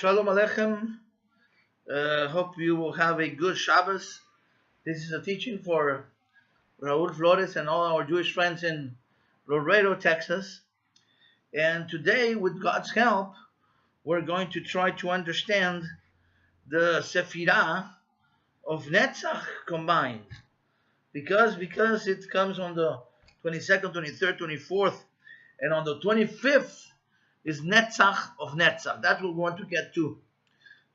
Shalom Aleichem. Hope you will have a good Shabbos. This is a teaching for Raul Flores and all our Jewish friends in Laredo, Texas. And today, with God's help, we're going to try to understand the sefira of Netzach combined. Because it comes on the 22nd, 23rd, 24th, and on the 25th is Netzach of Netzach. That we're going to get to.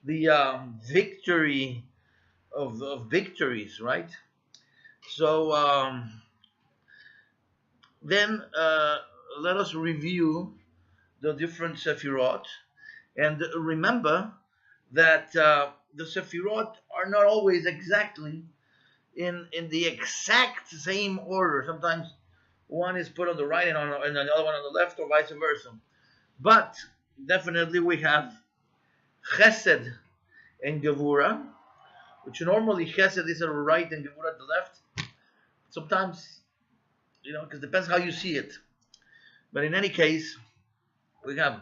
The victory of victories, right? So then let us review the different sefirot, and remember that the sefirot are not always exactly in the exact same order. Sometimes one is put on the right and another one on the left, or vice versa. But definitely we have Chesed and Gevura, which normally Chesed is at the right and Gevura at the left. Sometimes, because it depends how you see it. But in any case, we have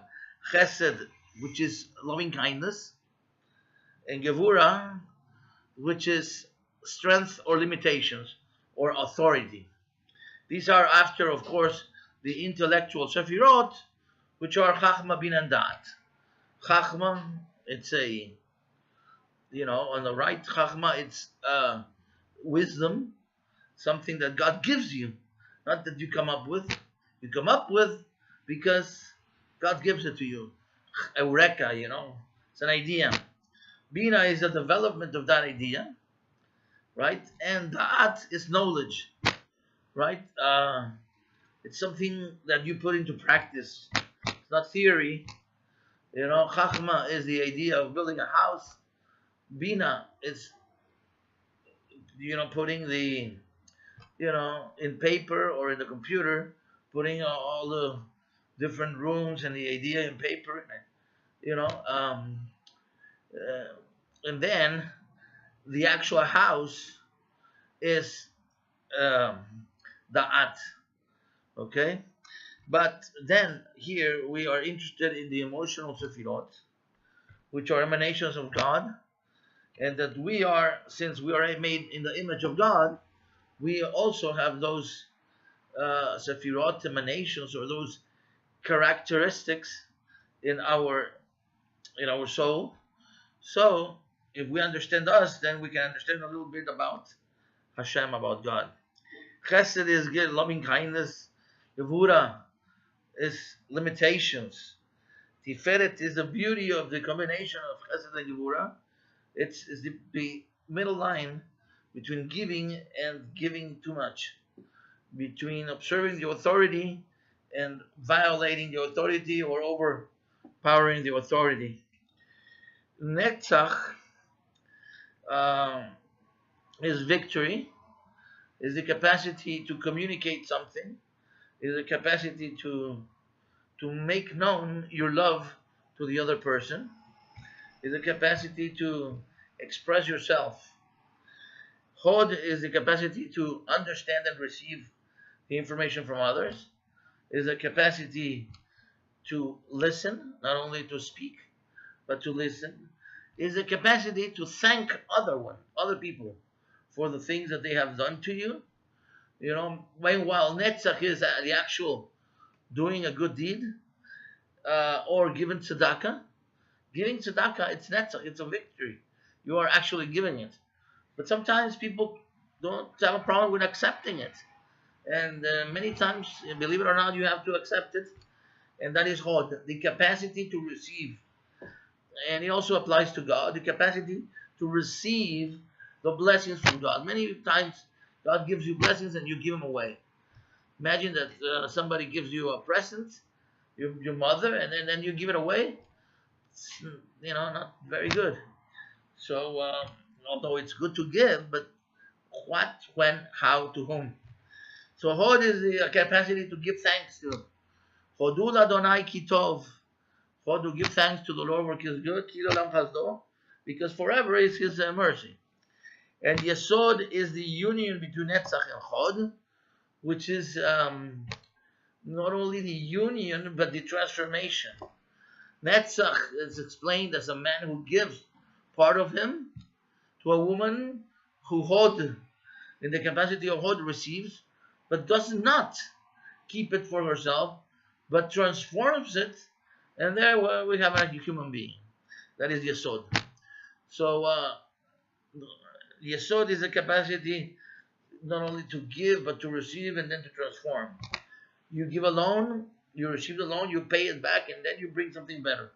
Chesed, which is loving kindness, and Gevura, which is strength or limitations or authority. These are after, of course, the intellectual sefirot, which are Chachma, Bin, and Dat. Chachma, it's on the right, Chachma, it's wisdom, something that God gives you, not that you come up with. You come up with because God gives it to you. Eureka, it's an idea. Bina is the development of that idea, right? And Dat is knowledge, right? It's something that you put into practice. It's not theory. Chachma is the idea of building a house. Bina is, putting the, in paper or in the computer, putting all the different rooms and the idea in paper, and then the actual house is Da'at, okay? But then here we are interested in the emotional sefirot, which are emanations of God, and that we are, since we are made in the image of God, we also have those sefirot emanations, or those characteristics in our soul. So if we understand us, then we can understand a little bit about Hashem, about God. Chesed is loving kindness. Gevura is limitations. Tiferet is the beauty of the combination of Chesed and Gevura. It's the middle line between giving and giving too much, between observing the authority and violating the authority or overpowering the authority. Netzach is victory, is the capacity to communicate something, is the capacity to make known your love to the other person, is the capacity to express yourself. Hod is the capacity to understand and receive the information from others, is the capacity to listen, not only to speak, but to listen, is the capacity to thank other people for the things that they have done to you. While Netzach is the actual doing a good deed, or giving tzedakah. Giving tzedakah, it's Netzach, it's a victory. You are actually giving it. But sometimes people don't have a problem with accepting it. And many times, believe it or not, you have to accept it. And that is Hod, the capacity to receive. And it also applies to God, the capacity to receive the blessings from God. Many times, God gives you blessings and you give them away. Imagine that somebody gives you a present, your mother, and then you give it away. It's, not very good. So, although it's good to give, but what, when, how, to whom? So Hod is the capacity to give thanks to. Hodu l'Adonai ki tov. Hod, to give thanks to the Lord, work is good, ki l'olam chesdo, because forever is His mercy. And Yesod is the union between Netzach and Hod, which is not only the union, but the transformation. Netzach is explained as a man who gives part of him to a woman who Hod, in the capacity of Hod, receives, but does not keep it for herself, but transforms it, and there we have a human being. That is Yesod. So Yesod is a capacity not only to give, but to receive and then to transform. You give a loan, you receive the loan, you pay it back, and then you bring something better.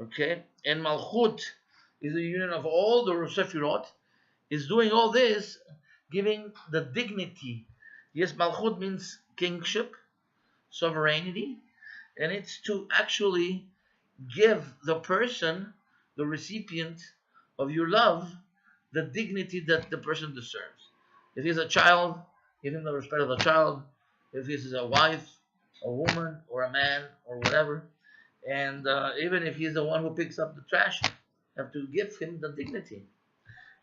Okay? And Malchut is the union of all the sefirot, is doing all this, giving the dignity. Yes, Malchut means kingship, sovereignty, and it's to actually give the person, the recipient of your love, the dignity that the person deserves. If he's a child, give him the respect of a child. If he's a wife, a woman, or a man, or whatever, and even if he's the one who picks up the trash, you have to give him the dignity.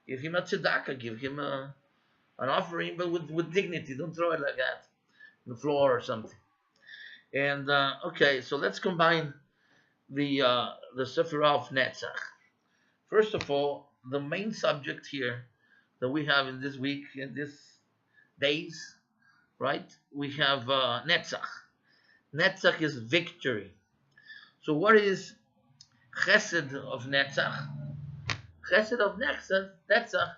Give him a tzedakah, give him an offering, but with dignity. Don't throw it like that on the floor or something. And okay, so let's combine the sefira of Netzach. First of all, the main subject here that we have in this week, in these days, right? We have Netzach. Netzach is victory. So what is Chesed of Netzach? Chesed of Netzach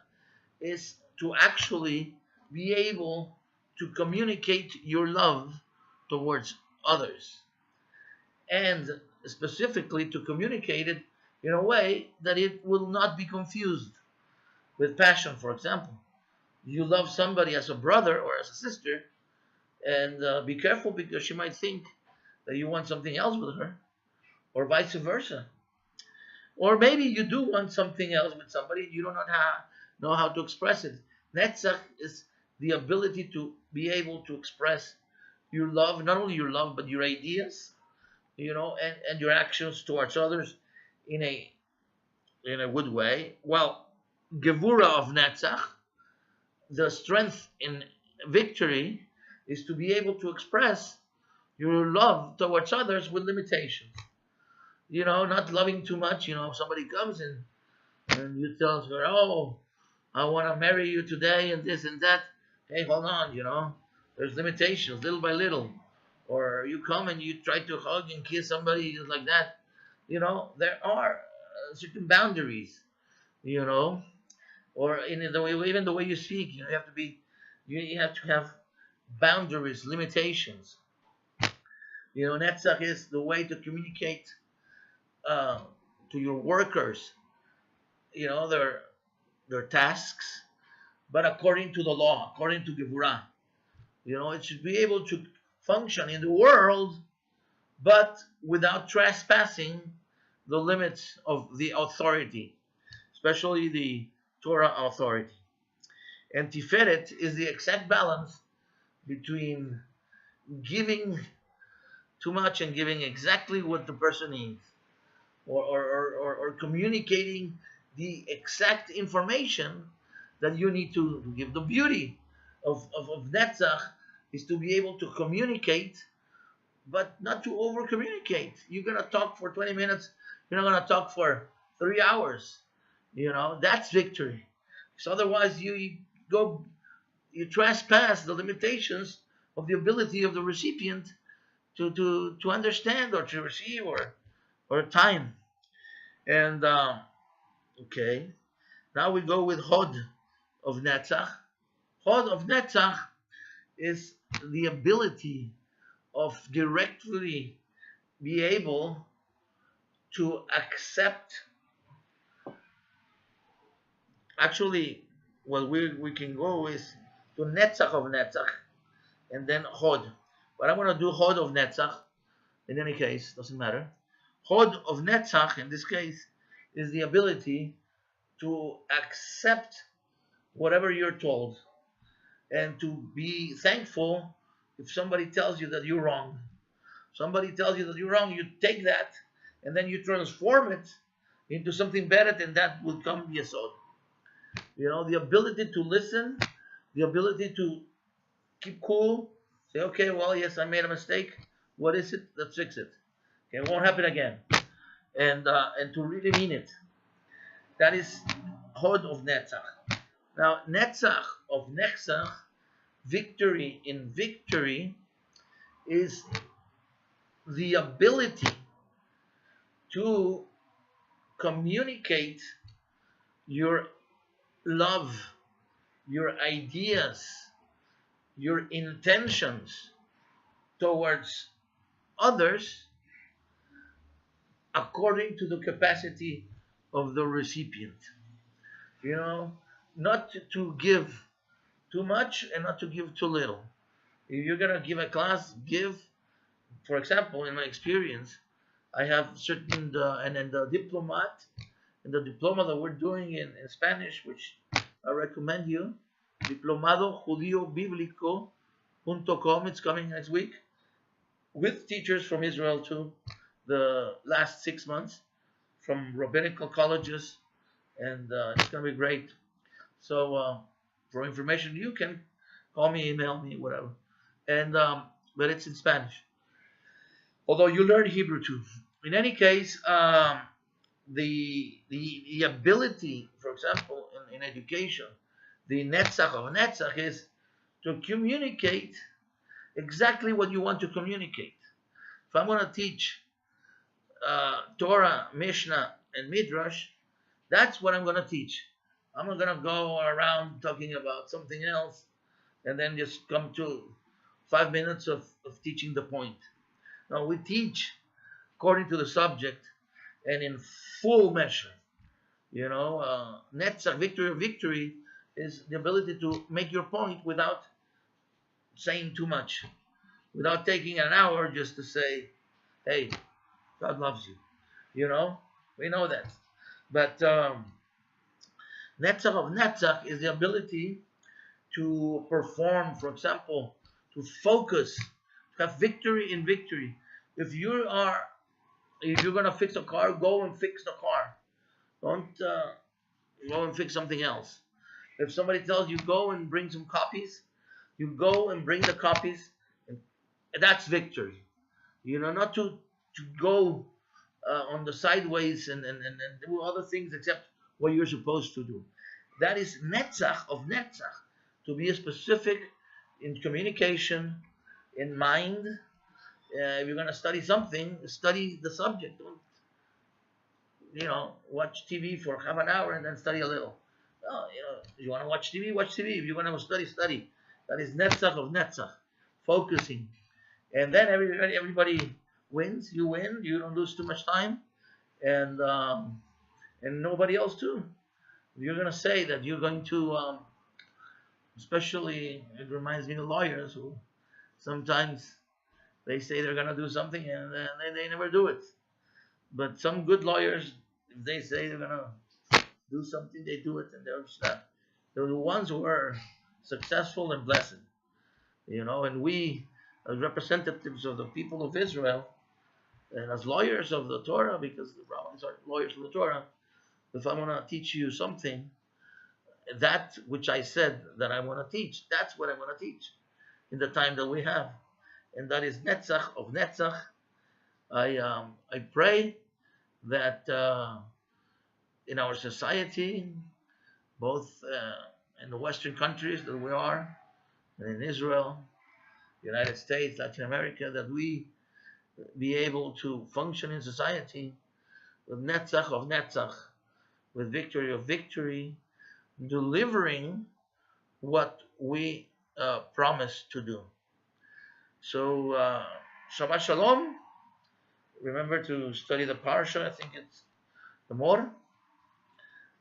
is to actually be able to communicate your love towards others, and specifically to communicate it in a way that it will not be confused with passion. For example, you love somebody as a brother or as a sister, and be careful, because she might think that you want something else with her, or vice versa. Or maybe you do want something else with somebody, you do not know how to express it. Netzach is the ability to be able to express your love, not only your love, but your ideas, and your actions towards others in a good way. Well, Gevura of Netzach, the strength in victory, is to be able to express your love towards others with limitations. Not loving too much. If somebody comes and you tell her, oh, I want to marry you today and this and that. Hey, hold on, there's limitations little by little. Or you come and you try to hug and kiss somebody just like that. There are certain boundaries, or in the way, even the way you speak, you have to have boundaries, limitations. Netzach is the way to communicate to your workers, their tasks, but according to the law, according to Gevura. It should be able to function in the world, but without trespassing the limits of the authority, especially the Torah authority. And Tiferet is the exact balance between giving too much and giving exactly what the person needs, or communicating the exact information that you need to give. The beauty of Netzach is to be able to communicate, but not to over communicate. You're going to talk for 20 minutes, you're not going to talk for 3 hours. That's victory. So otherwise you trespass the limitations of the ability of the recipient to understand or to receive or time. And okay, now we go with Hod of Netzach. Hod of Netzach is the ability of directly be able to accept. Actually, what we can go is to Netzach of Netzach and then Hod. But I'm going to do Hod of Netzach in any case, doesn't matter. Hod of Netzach in this case is the ability to accept whatever you're told, and to be thankful if somebody tells you that you're wrong. Somebody tells you that you're wrong, you take that and then you transform it into something better, than that will come Yesod. The ability to listen, the ability to keep cool, say, okay, well, yes, I made a mistake. What is it? Let's fix it. Okay, it won't happen again. and to really mean it. That is Hod of Netzach. Now, Netzach of Netzach, victory in victory, is the ability to communicate your love, your ideas, your intentions towards others according to the capacity of the recipient. You know, not to give too much and not to give too little. If you're going to give a class, give. For example, in my experience, I have certain, and then the diplomat, and the diploma that we're doing in Spanish, which I recommend you, Diplomado Judío Bíblico.com. It's coming next week with teachers from Israel too, the last 6 months from rabbinical colleges, and it's going to be great. So for information, you can call me, email me, whatever. And but it's in Spanish. Although you learn Hebrew too. In any case, the ability, for example, in education, the Netzach of Netzach is to communicate exactly what you want to communicate. If I'm going to teach Torah, Mishnah, and Midrash, that's what I'm going to teach. I'm not going to go around talking about something else and then just come to 5 minutes of teaching the point. No, we teach according to the subject and in full measure. You know, Netzach, victory of victory, is the ability to make your point without saying too much, without taking an hour just to say, hey, God loves you. You know, we know that. But Netzach of Netzach is the ability to perform, for example, to focus, to have victory in victory. If you're going to fix a car, go and fix the car. Don't go and fix something else. If somebody tells you go and bring some copies, you go and bring the copies, and that's victory. You know, not to go on the sideways and do other things except what you're supposed to do. That is Netzach of Netzach, to be specific in communication, in mind. If you're going to study something, study the subject. Don't, you know, watch TV for half an hour and then study a little. No, you know, you want to watch TV, watch TV. If you want to study, study. That is Netzach of Netzach, focusing. And then everybody wins. You win. You don't lose too much time, and nobody else too. If you're going to say that you're going to, especially it reminds me of lawyers who sometimes they say they're going to do something and they never do it. But some good lawyers, if they say they're going to do something, they do it, and they're the ones who are successful and blessed. You know, and we, as representatives of the people of Israel, and as lawyers of the Torah, because the rabbis are lawyers of the Torah, if I want to teach you something, that which I said that I want to teach, that's what I want to teach in the time that we have. And that is Netzach of Netzach. I pray that in our society, both in the Western countries that we are, and in Israel, United States, Latin America, that we be able to function in society with Netzach of Netzach, with victory of victory, delivering what we promise to do. So, Shabbat Shalom. Remember to study the Parsha. I think it's the more.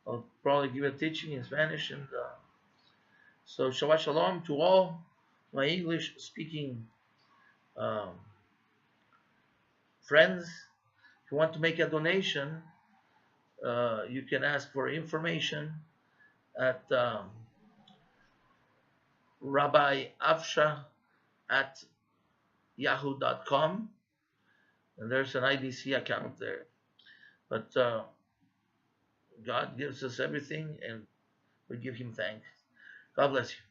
I'll probably give a teaching in Spanish. And so, Shabbat Shalom to all my English-speaking friends. If you want to make a donation, you can ask for information at Rabbi Avsha at yahoo.com, and there's an IBC account there. But God gives us everything, and we give Him thanks. God bless you.